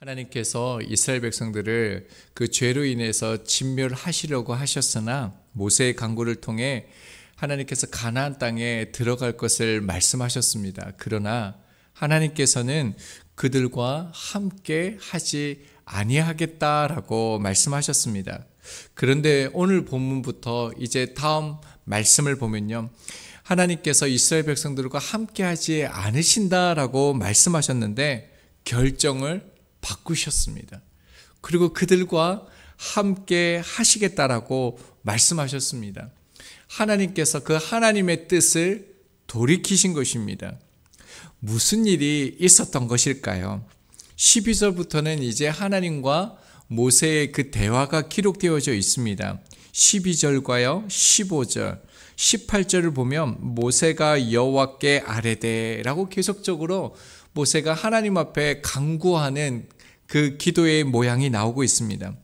하나님께서 이스라엘 백성들을 그 죄로 인해서 진멸하시려고 하셨으나 모세의 간구를 통해 하나님께서 가나안 땅에 들어갈 것을 말씀하셨습니다. 그러나 하나님께서는 그들과 함께 하지 아니하겠다라고 말씀하셨습니다. 그런데 오늘 본문부터 이제 다음 말씀을 보면요, 하나님께서 이스라엘 백성들과 함께 하지 않으신다라고 말씀하셨는데 결정을 바꾸셨습니다. 그리고 그들과 함께 하시겠다라고 말씀하셨습니다. 하나님께서 그 하나님의 뜻을 돌이키신 것입니다. 무슨 일이 있었던 것일까요? 12절부터는 이제 하나님과 모세의 그 대화가 기록되어져 있습니다. 12절과요 15절 18절을 보면 모세가 여호와께 아뢰되라고 계속적으로 모세가 하나님 앞에 간구하는 그 기도의 모양이 나오고 있습니다.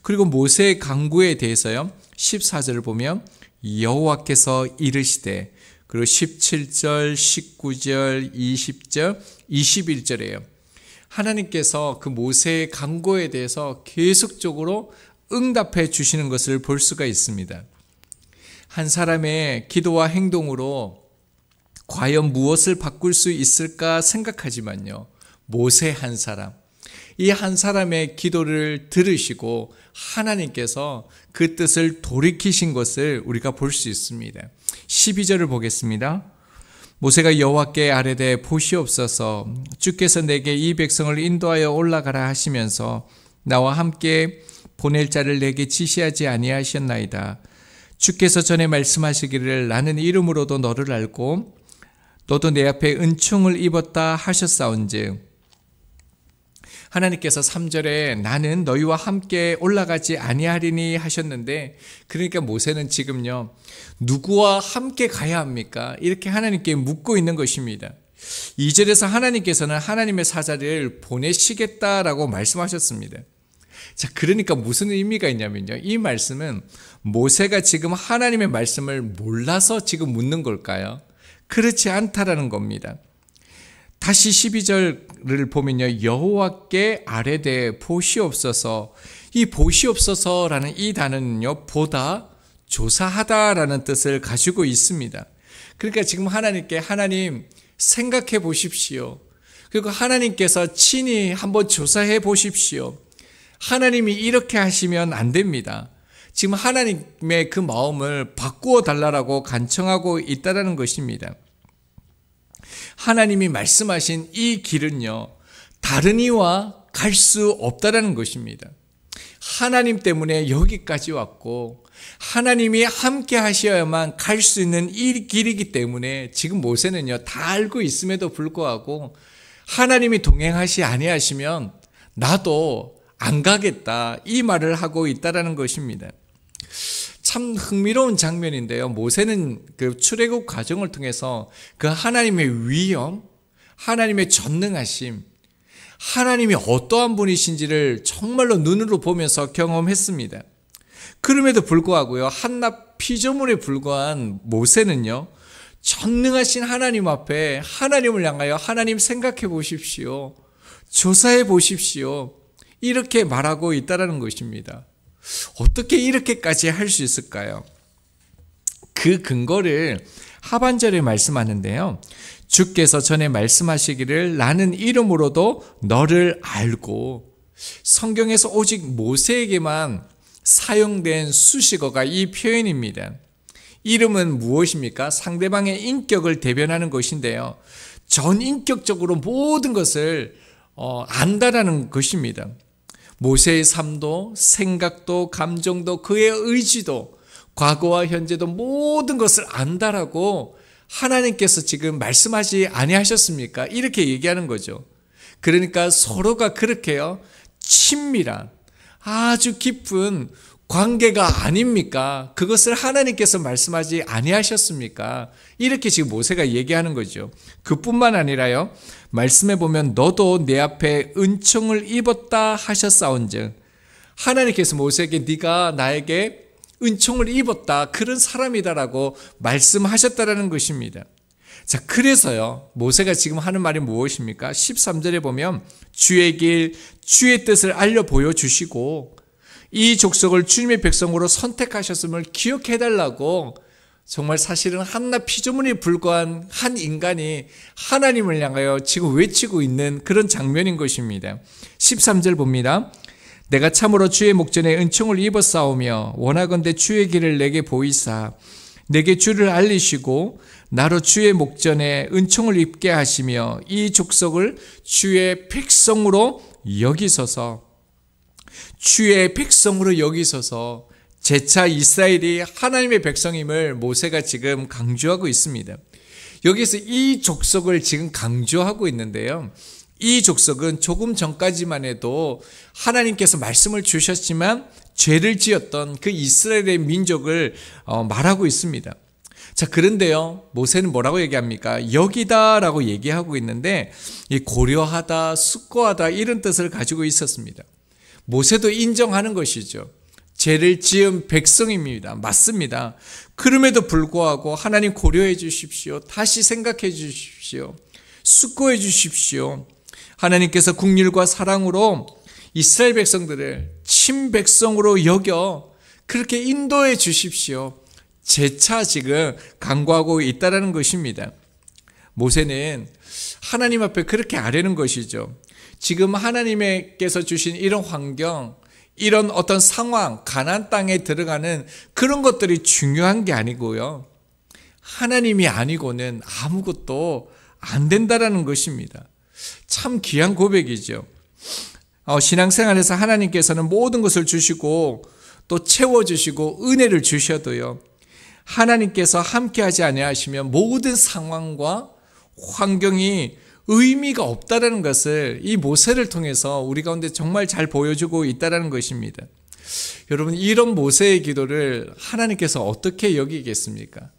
그리고 모세의 간구에 대해서요 14절을 보면 여호와께서 이르시되, 그리고 17절, 19절, 20절, 21절이에요. 하나님께서 그 모세의 간구에 대해서 계속적으로 응답해 주시는 것을 볼 수가 있습니다. 한 사람의 기도와 행동으로 과연 무엇을 바꿀 수 있을까 생각하지만요, 모세 한 사람, 이 한 사람의 기도를 들으시고 하나님께서 그 뜻을 돌이키신 것을 우리가 볼 수 있습니다. 12절을 보겠습니다. 모세가 여호와께 아뢰되 보시옵소서, 주께서 내게 이 백성을 인도하여 올라가라 하시면서 나와 함께 보낼 자를 내게 지시하지 아니하셨나이다. 주께서 전에 말씀하시기를 나는 이름으로도 너를 알고 너도 내 앞에 은총을 입었다 하셨사온즉, 하나님께서 3절에 나는 너희와 함께 올라가지 아니하리니 하셨는데, 그러니까 모세는 지금요 누구와 함께 가야 합니까? 이렇게 하나님께 묻고 있는 것입니다. 2절에서 하나님께서는 하나님의 사자를 보내시겠다라고 말씀하셨습니다. 자, 그러니까 무슨 의미가 있냐면요, 이 말씀은 모세가 지금 하나님의 말씀을 몰라서 지금 묻는 걸까요? 그렇지 않다라는 겁니다. 다시 12절을 보면요, 여호와께 아뢰되 보시옵소서, 이 보시옵소서라는 이 단어는요 보다, 조사하다라는 뜻을 가지고 있습니다. 그러니까 지금 하나님께 하나님 생각해 보십시오. 그리고 하나님께서 친히 한번 조사해 보십시오. 하나님이 이렇게 하시면 안 됩니다. 지금 하나님의 그 마음을 바꾸어 달라고 간청하고 있다는 것입니다. 하나님이 말씀하신 이 길은요 다른 이와 갈 수 없다는 것입니다. 하나님 때문에 여기까지 왔고 하나님이 함께 하셔야만 갈 수 있는 이 길이기 때문에 지금 모세는요 다 알고 있음에도 불구하고 하나님이 동행하시 아니하시면 나도 안 가겠다, 이 말을 하고 있다는 것입니다. 참 흥미로운 장면인데요, 모세는 그 출애굽 과정을 통해서 그 하나님의 위엄, 하나님의 전능하심, 하나님이 어떠한 분이신지를 정말로 눈으로 보면서 경험했습니다. 그럼에도 불구하고요, 한낱 피조물에 불과한 모세는요 전능하신 하나님 앞에 하나님을 향하여 하나님 생각해 보십시오, 조사해 보십시오, 이렇게 말하고 있다는 것입니다. 어떻게 이렇게까지 할 수 있을까요? 그 근거를 하반절에 말씀하는데요, 주께서 전에 말씀하시기를 나는 이름으로도 너를 알고, 성경에서 오직 모세에게만 사용된 수식어가 이 표현입니다. 이름은 무엇입니까? 상대방의 인격을 대변하는 것인데요, 전인격적으로 모든 것을 안다라는 것입니다. 모세의 삶도, 생각도, 감정도, 그의 의지도, 과거와 현재도 모든 것을 안다라고 하나님께서 지금 말씀하지 아니하셨습니까? 이렇게 얘기하는 거죠. 그러니까 서로가 그렇게요 친밀한 아주 깊은 관계가 아닙니까? 그것을 하나님께서 말씀하지 아니하셨습니까? 이렇게 지금 모세가 얘기하는 거죠. 그뿐만 아니라요, 말씀해 보면 너도 내 앞에 은총을 입었다 하셨사온즉, 하나님께서 모세에게 네가 나에게 은총을 입었다, 그런 사람이다라고 말씀하셨다라는 것입니다. 자, 그래서요 모세가 지금 하는 말이 무엇입니까? 13절에 보면 주의 길, 주의 뜻을 알려 보여주시고 이 족속을 주님의 백성으로 선택하셨음을 기억해달라고 정말 사실은 한낱 피조물이 불과한 한 인간이 하나님을 향하여 지금 외치고 있는 그런 장면인 것입니다. 13절 봅니다. 내가 참으로 주의 목전에 은총을 입었사오며 원하건대 주의 길을 내게 보이사 내게 주를 알리시고 나로 주의 목전에 은총을 입게 하시며 이 족속을 주의 백성으로 여기소서. 주의 백성으로 여기소서. 재차 이스라엘이 하나님의 백성임을 모세가 지금 강조하고 있습니다. 여기서 이 족속을 지금 강조하고 있는데요. 이 족속은 조금 전까지만 해도 하나님께서 말씀을 주셨지만 죄를 지었던 그 이스라엘의 민족을 말하고 있습니다. 자, 그런데요, 모세는 뭐라고 얘기합니까? 여기다라고 얘기하고 있는데 이 고려하다, 숙고하다 이런 뜻을 가지고 있었습니다. 모세도 인정하는 것이죠. 죄를 지은 백성입니다. 맞습니다. 그럼에도 불구하고 하나님 고려해 주십시오. 다시 생각해 주십시오. 숙고해 주십시오. 하나님께서 국률과 사랑으로 이스라엘 백성들을 친백성으로 여겨 그렇게 인도해 주십시오. 재차 지금 간구하고 있다는 것입니다. 모세는 하나님 앞에 그렇게 아뢰는 것이죠. 지금 하나님께서 주신 이런 환경, 이런 어떤 상황, 가나안 땅에 들어가는 그런 것들이 중요한 게 아니고요. 하나님이 아니고는 아무것도 안 된다라는 것입니다. 참 귀한 고백이죠. 신앙생활에서 하나님께서는 모든 것을 주시고 또 채워주시고 은혜를 주셔도요. 하나님께서 함께하지 아니하시면 모든 상황과 환경이 의미가 없다라는 것을 이 모세를 통해서 우리 가운데 정말 잘 보여주고 있다는 것입니다. 여러분, 이런 모세의 기도를 하나님께서 어떻게 여기겠습니까?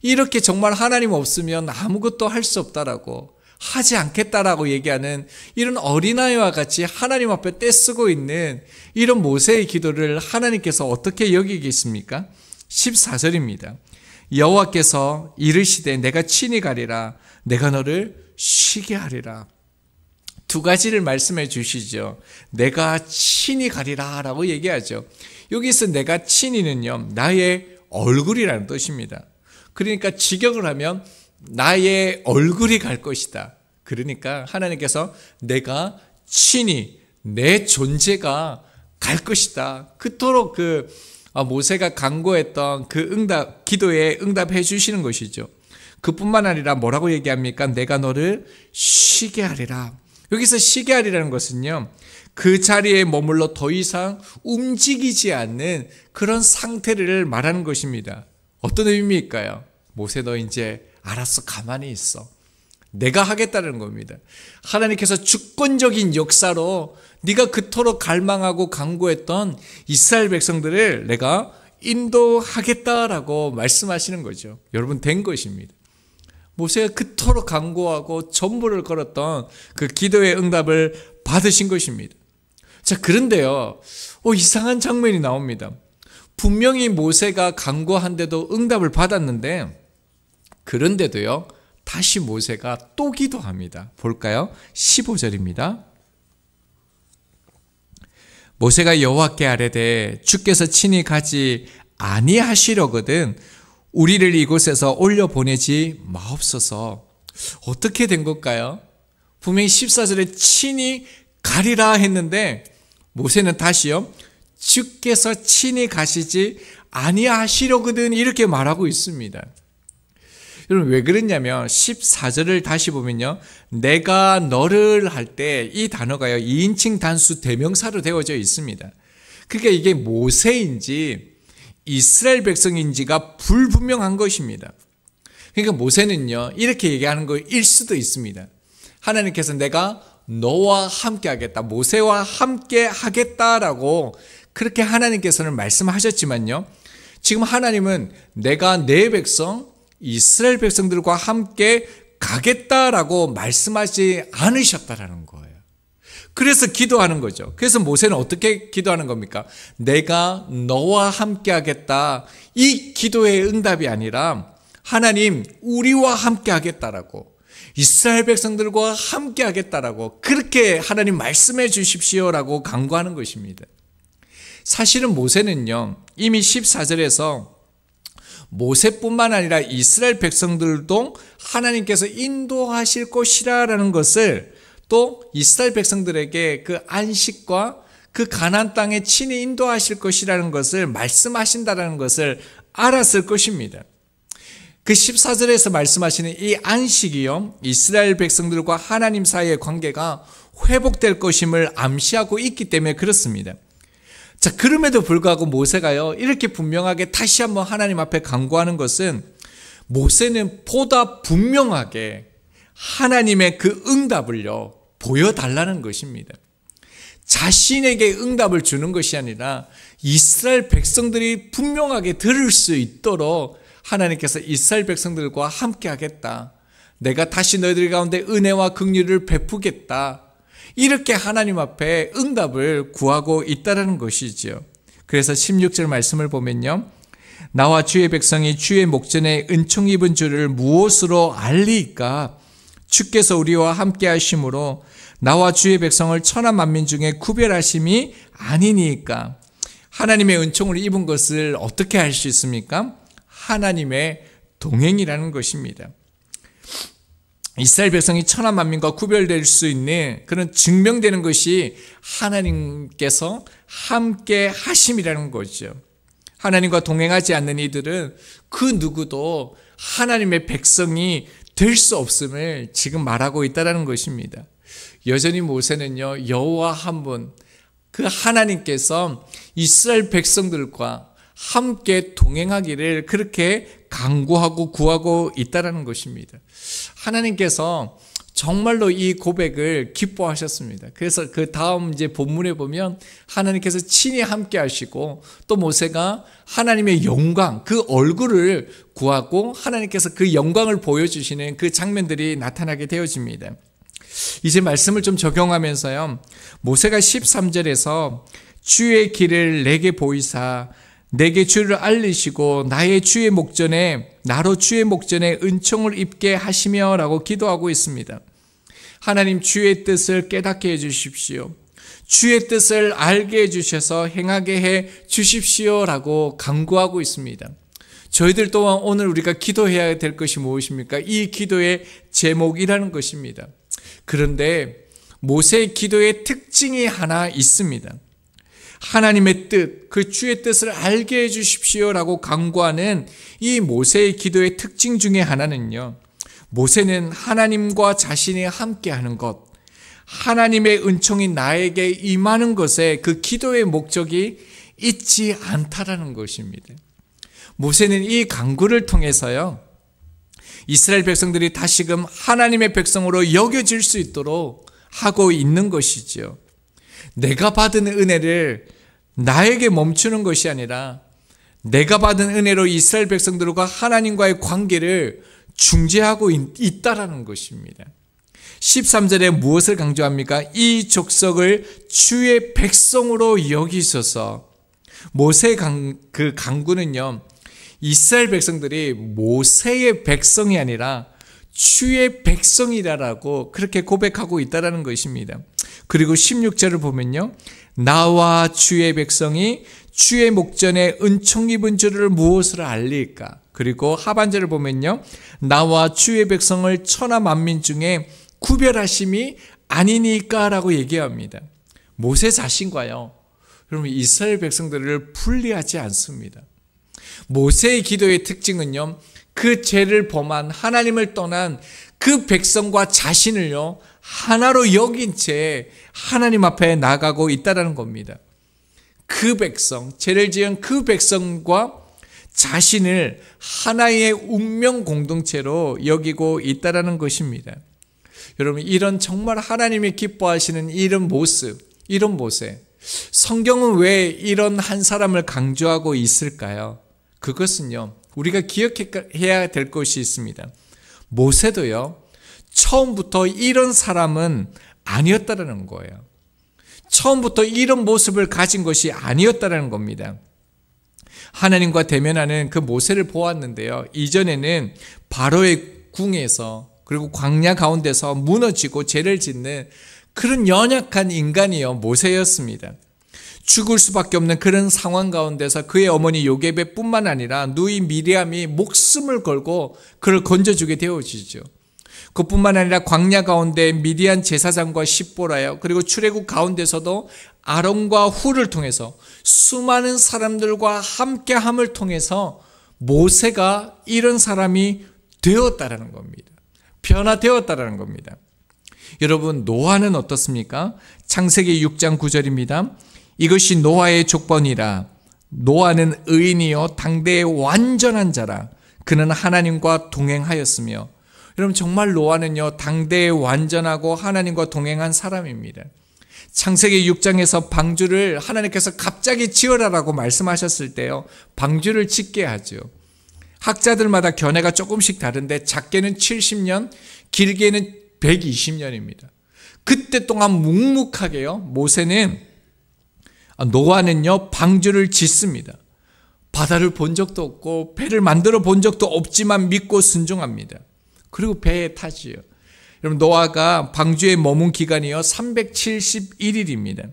이렇게 정말 하나님 없으면 아무것도 할 수 없다라고 하지 않겠다라고 얘기하는 이런 어린아이와 같이 하나님 앞에 떼쓰고 있는 이런 모세의 기도를 하나님께서 어떻게 여기겠습니까? 14절입니다. 여호와께서 이르시되 내가 친히 가리라 내가 너를 쉬게 하리라. 두 가지를 말씀해 주시죠. 내가 친히 가리라 라고 얘기하죠. 여기서 내가 친히는요, 나의 얼굴이라는 뜻입니다. 그러니까 직역을 하면 나의 얼굴이 갈 것이다. 그러니까 하나님께서 내가 친히 내 존재가 갈 것이다. 그토록 모세가 간구했던 그 응답, 기도에 응답해 주시는 것이죠. 그뿐만 아니라 뭐라고 얘기합니까? 내가 너를 쉬게 하리라. 여기서 쉬게 하리라는 것은요, 그 자리에 머물러 더 이상 움직이지 않는 그런 상태를 말하는 것입니다. 어떤 의미일까요? 모세, 너 이제 알았어, 가만히 있어. 내가 하겠다는 겁니다. 하나님께서 주권적인 역사로 네가 그토록 갈망하고 간구했던 이스라엘 백성들을 내가 인도하겠다라고 말씀하시는 거죠. 여러분, 된 것입니다. 모세가 그토록 간구하고 전부를 걸었던 그 기도의 응답을 받으신 것입니다. 자, 그런데요, 이상한 장면이 나옵니다. 분명히 모세가 간구한데도 응답을 받았는데, 그런데도요, 다시 모세가 또 기도합니다. 볼까요? 15절입니다. 모세가 여호와께 아뢰되 주께서 친히 가지 아니하시려거든 우리를 이곳에서 올려보내지 마옵소서. 어떻게 된 걸까요? 분명히 14절에 친히 가리라 했는데 모세는 다시요, 주께서 친히 가시지 아니하시려거든 이렇게 말하고 있습니다. 여러분, 왜 그랬냐면 14절을 다시 보면요, 내가 너를 할 때 이 단어가요 2인칭 단수 대명사로 되어져 있습니다. 그러니까 이게 모세인지 이스라엘 백성인지가 불분명한 것입니다. 그러니까 모세는요, 이렇게 얘기하는 거일 수도 있습니다. 하나님께서 내가 너와 함께 하겠다, 모세와 함께 하겠다라고 그렇게 하나님께서는 말씀하셨지만요, 지금 하나님은 내가 내 백성 이스라엘 백성들과 함께 가겠다라고 말씀하지 않으셨다라는 거예요. 그래서 기도하는 거죠. 그래서 모세는 어떻게 기도하는 겁니까? 내가 너와 함께 하겠다. 이 기도의 응답이 아니라 하나님, 우리와 함께 하겠다라고. 이스라엘 백성들과 함께 하겠다라고 그렇게 하나님 말씀해 주십시오라고 간구하는 것입니다. 사실은 모세는요, 이미 14절에서 모세뿐만 아니라 이스라엘 백성들도 하나님께서 인도하실 것이라는 것을, 또 이스라엘 백성들에게 그 안식과 그 가나안 땅에 친히 인도하실 것이라는 것을 말씀하신다는 것을 알았을 것입니다. 그 14절에서 말씀하시는 이 안식이요, 이스라엘 백성들과 하나님 사이의 관계가 회복될 것임을 암시하고 있기 때문에 그렇습니다. 자, 그럼에도 불구하고 모세가요, 이렇게 분명하게 다시 한번 하나님 앞에 간구하는 것은, 모세는 보다 분명하게 하나님의 그 응답을요, 보여달라는 것입니다. 자신에게 응답을 주는 것이 아니라 이스라엘 백성들이 분명하게 들을 수 있도록 하나님께서 이스라엘 백성들과 함께 하겠다, 내가 다시 너희들 가운데 은혜와 긍휼을 베푸겠다, 이렇게 하나님 앞에 응답을 구하고 있다는 것이죠. 그래서 16절 말씀을 보면요, 나와 주의 백성이 주의 목전에 은총 입은 줄을 무엇으로 알리이까? 주께서 우리와 함께 하심으로 나와 주의 백성을 천하 만민 중에 구별하심이 아니니까. 하나님의 은총을 입은 것을 어떻게 알 수 있습니까? 하나님의 동행이라는 것입니다. 이스라엘 백성이 천하 만민과 구별될 수 있는 그런 증명되는 것이 하나님께서 함께 하심이라는 거죠. 하나님과 동행하지 않는 이들은 그 누구도 하나님의 백성이 될 수 없음을 지금 말하고 있다는 것입니다. 여전히 모세는요, 여호와 한 분, 그 하나님께서 이스라엘 백성들과 함께 동행하기를 그렇게 간구하고 구하고 있다는 것입니다. 하나님께서 정말로 이 고백을 기뻐하셨습니다. 그래서 그 다음 이제 본문에 보면 하나님께서 친히 함께 하시고, 또 모세가 하나님의 영광, 그 얼굴을 구하고 하나님께서 그 영광을 보여주시는 그 장면들이 나타나게 되어집니다. 이제 말씀을 좀 적용하면서요, 모세가 13절에서 주의 길을 내게 보이사 내게 주를 알리시고 나로 주의 목전에 은총을 입게 하시며 라고 기도하고 있습니다. 하나님, 주의 뜻을 깨닫게 해주십시오. 주의 뜻을 알게 해주셔서 행하게 해 주십시오 라고 간구하고 있습니다. 저희들 또한 오늘 우리가 기도해야 될 것이 무엇입니까? 이 기도의 제목이라는 것입니다. 그런데 모세의 기도의 특징이 하나 있습니다. 하나님의 뜻, 그 주의 뜻을 알게 해주십시오라고 간구하는 이 모세의 기도의 특징 중에 하나는요, 모세는 하나님과 자신이 함께하는 것, 하나님의 은총이 나에게 임하는 것에 그 기도의 목적이 있지 않다라는 것입니다. 모세는 이 간구를 통해서요, 이스라엘 백성들이 다시금 하나님의 백성으로 여겨질 수 있도록 하고 있는 것이죠. 내가 받은 은혜를 나에게 멈추는 것이 아니라 내가 받은 은혜로 이스라엘 백성들과 하나님과의 관계를 중재하고 있다라는 것입니다. 13절에 무엇을 강조합니까? 이 족속을 주의 백성으로 여기소서. 모세의 그 간구는요, 이스라엘 백성들이 모세의 백성이 아니라 주의 백성이라고 그렇게 고백하고 있다는 것입니다. 그리고 16절을 보면요, 나와 주의 백성이 주의 목전에 은총 입은 줄을 무엇으로 알릴까? 그리고 하반절을 보면요, 나와 주의 백성을 천하 만민 중에 구별하심이 아니니까 라고 얘기합니다. 모세 자신과요, 여러분, 이스라엘 백성들을 분리하지 않습니다. 모세의 기도의 특징은요, 그 죄를 범한 하나님을 떠난 그 백성과 자신을요, 하나로 여긴 채 하나님 앞에 나가고 있다는 겁니다. 그 백성, 죄를 지은 그 백성과 자신을 하나의 운명 공동체로 여기고 있다는 것입니다. 여러분, 이런 정말 하나님이 기뻐하시는 이런 모습, 이런 모세, 성경은 왜 이런 한 사람을 강조하고 있을까요? 그것은요, 우리가 기억해야 될 것이 있습니다. 모세도요, 처음부터 이런 사람은 아니었다라는 거예요. 처음부터 이런 모습을 가진 것이 아니었다라는 겁니다. 하나님과 대면하는 그 모세를 보았는데요, 이전에는 바로의 궁에서 그리고 광야 가운데서 무너지고 죄를 짓는 그런 연약한 인간이요 모세였습니다. 죽을 수밖에 없는 그런 상황 가운데서 그의 어머니 요게벳뿐만 아니라 누이 미리암이 목숨을 걸고 그를 건져주게 되어지죠. 그뿐만 아니라 광야 가운데 미디안 제사장과 십보라요, 그리고 출애굽 가운데서도 아론과 훌을 통해서 수많은 사람들과 함께함을 통해서 모세가 이런 사람이 되었다라는 겁니다. 변화되었다라는 겁니다. 여러분, 노아는 어떻습니까? 창세기 6장 9절입니다. 이것이 노아의 족본이라. 노아는 의인이요 당대의 완전한 자라. 그는 하나님과 동행하였으며. 여러분, 정말 노아는요 당대의 완전하고 하나님과 동행한 사람입니다. 창세기 6장에서 방주를 하나님께서 갑자기 지어라라고 말씀하셨을 때요 방주를 짓게 하죠. 학자들마다 견해가 조금씩 다른데 작게는 70년, 길게는 120년입니다. 그때 동안 묵묵하게요 노아는요 방주를 짓습니다. 바다를 본 적도 없고 배를 만들어 본 적도 없지만 믿고 순종합니다. 그리고 배에 타지요. 여러분, 노아가 방주에 머문 기간이요 371일입니다.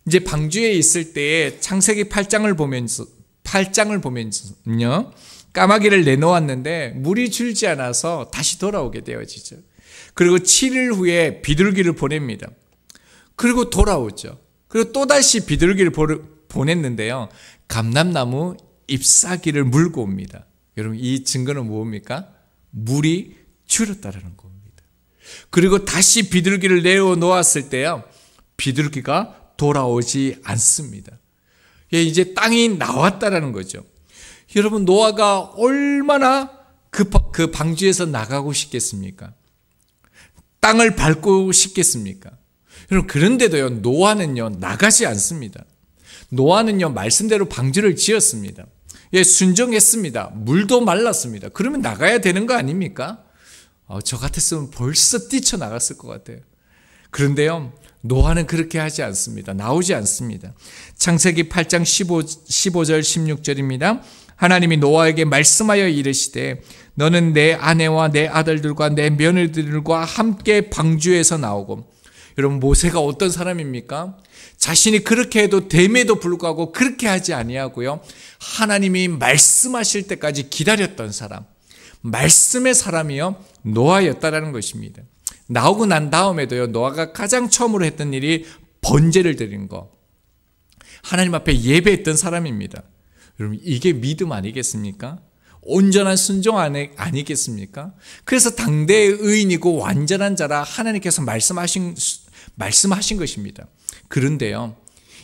이제 방주에 있을 때에 창세기 8장을 보면요 까마귀를 내놓았는데 물이 줄지 않아서 다시 돌아오게 되어지죠. 그리고 7일 후에 비둘기를 보냅니다. 그리고 돌아오죠. 그리고 또다시 비둘기를 보냈는데요 감람나무 잎사귀를 물고 옵니다. 여러분, 이 증거는 뭡니까? 물이 줄었다라는 겁니다. 그리고 다시 비둘기를 내어놓았을 때요 비둘기가 돌아오지 않습니다. 이제 땅이 나왔다라는 거죠. 여러분, 노아가 얼마나 그 방주에서 나가고 싶겠습니까? 땅을 밟고 싶겠습니까? 여러분, 그런데도요 노아는요 나가지 않습니다. 노아는요 말씀대로 방주를 지었습니다. 순종했습니다. 물도 말랐습니다. 그러면 나가야 되는 거 아닙니까? 저 같았으면 벌써 뛰쳐나갔을 것 같아요. 그런데요 노아는 그렇게 하지 않습니다. 나오지 않습니다. 창세기 8장 15절 16절입니다. 하나님이 노아에게 말씀하여 이르시되 너는 내 아내와 내 아들들과 내 며느리들과 함께 방주에서 나오고. 여러분, 모세가 어떤 사람입니까? 자신이 그렇게 해도 됨에도 불구하고 그렇게 하지 아니하고요 하나님이 말씀하실 때까지 기다렸던 사람, 말씀의 사람이요 노아였다라는 것입니다. 나오고 난 다음에도요 노아가 가장 처음으로 했던 일이 번제를 드린 거, 하나님 앞에 예배했던 사람입니다. 여러분, 이게 믿음 아니겠습니까? 온전한 순종 아니겠습니까? 그래서 당대의 의인이고 완전한 자라 하나님께서 말씀하신 것입니다. 그런데요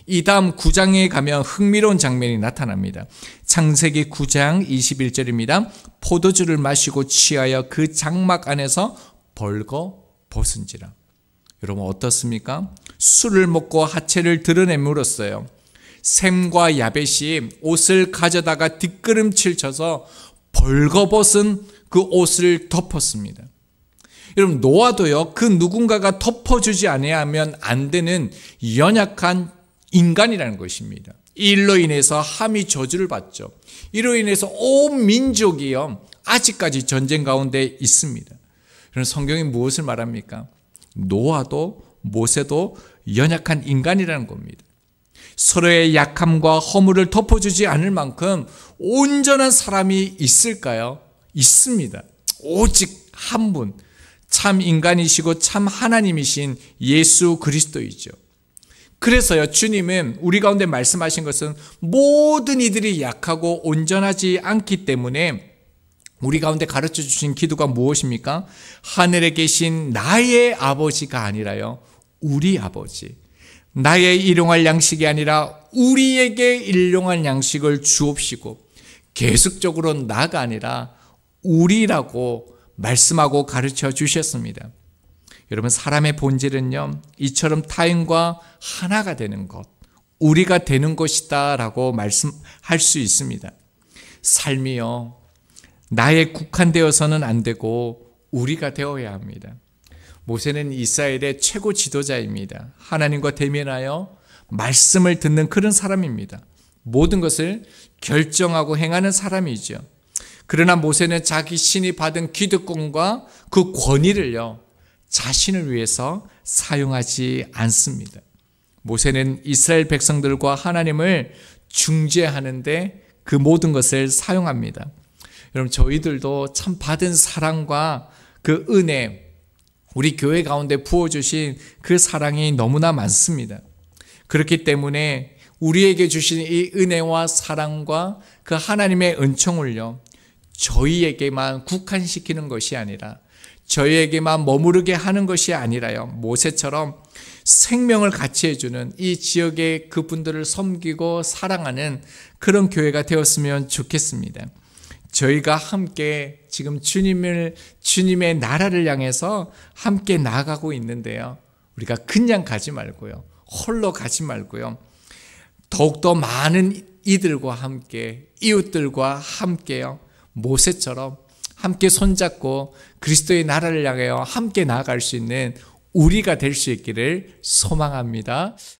이 다음 9장에 가면 흥미로운 장면이 나타납니다. 창세기 9장 21절입니다. 포도주를 마시고 취하여 그 장막 안에서 벌거벗은지라. 여러분, 어떻습니까? 술을 먹고 하체를 드러내물었어요. 셈과 야벳이 옷을 가져다가 뒷걸음질 쳐서 벌거벗은 그 옷을 덮었습니다. 여러분, 노아도요 그 누군가가 덮어주지 아니하면 안 되는 연약한 인간이라는 것입니다. 이 일로 인해서 함이 저주를 받죠. 이로 인해서 온 민족이요 아직까지 전쟁 가운데 있습니다. 그럼 성경이 무엇을 말합니까? 노아도 모세도 연약한 인간이라는 겁니다. 서로의 약함과 허물을 덮어주지 않을 만큼 온전한 사람이 있을까요? 있습니다. 오직 한 분, 참 인간이시고 참 하나님이신 예수 그리스도이죠. 그래서요 주님은 우리 가운데 말씀하신 것은 모든 이들이 약하고 온전하지 않기 때문에 우리 가운데 가르쳐 주신 기도가 무엇입니까? 하늘에 계신 나의 아버지가 아니라요 우리 아버지, 나의 일용할 양식이 아니라 우리에게 일용할 양식을 주옵시고, 계속적으로 나가 아니라 우리라고 말씀하고 가르쳐 주셨습니다. 여러분, 사람의 본질은요 이처럼 타인과 하나가 되는 것, 우리가 되는 것이다 라고 말씀할 수 있습니다. 삶이요 나에 국한되어서는 안 되고 우리가 되어야 합니다. 모세는 이스라엘의 최고 지도자입니다. 하나님과 대면하여 말씀을 듣는 그런 사람입니다. 모든 것을 결정하고 행하는 사람이죠. 그러나 모세는 자기 신이 받은 기득권과 그 권위를요, 자신을 위해서 사용하지 않습니다. 모세는 이스라엘 백성들과 하나님을 중재하는데 그 모든 것을 사용합니다. 여러분, 저희들도 참 받은 사랑과 그 은혜, 우리 교회 가운데 부어주신 그 사랑이 너무나 많습니다. 그렇기 때문에 우리에게 주신 이 은혜와 사랑과 그 하나님의 은총을요, 저희에게만 국한시키는 것이 아니라, 저희에게만 머무르게 하는 것이 아니라요, 모세처럼 생명을 같이 해주는 이 지역의 그분들을 섬기고 사랑하는 그런 교회가 되었으면 좋겠습니다. 저희가 함께 지금 주님의 나라를 향해서 함께 나아가고 있는데요, 우리가 그냥 가지 말고요, 홀로 가지 말고요, 더욱더 많은 이들과 함께, 이웃들과 함께요, 모세처럼 함께 손잡고 그리스도의 나라를 향하여 함께 나아갈 수 있는 우리가 될 수 있기를 소망합니다.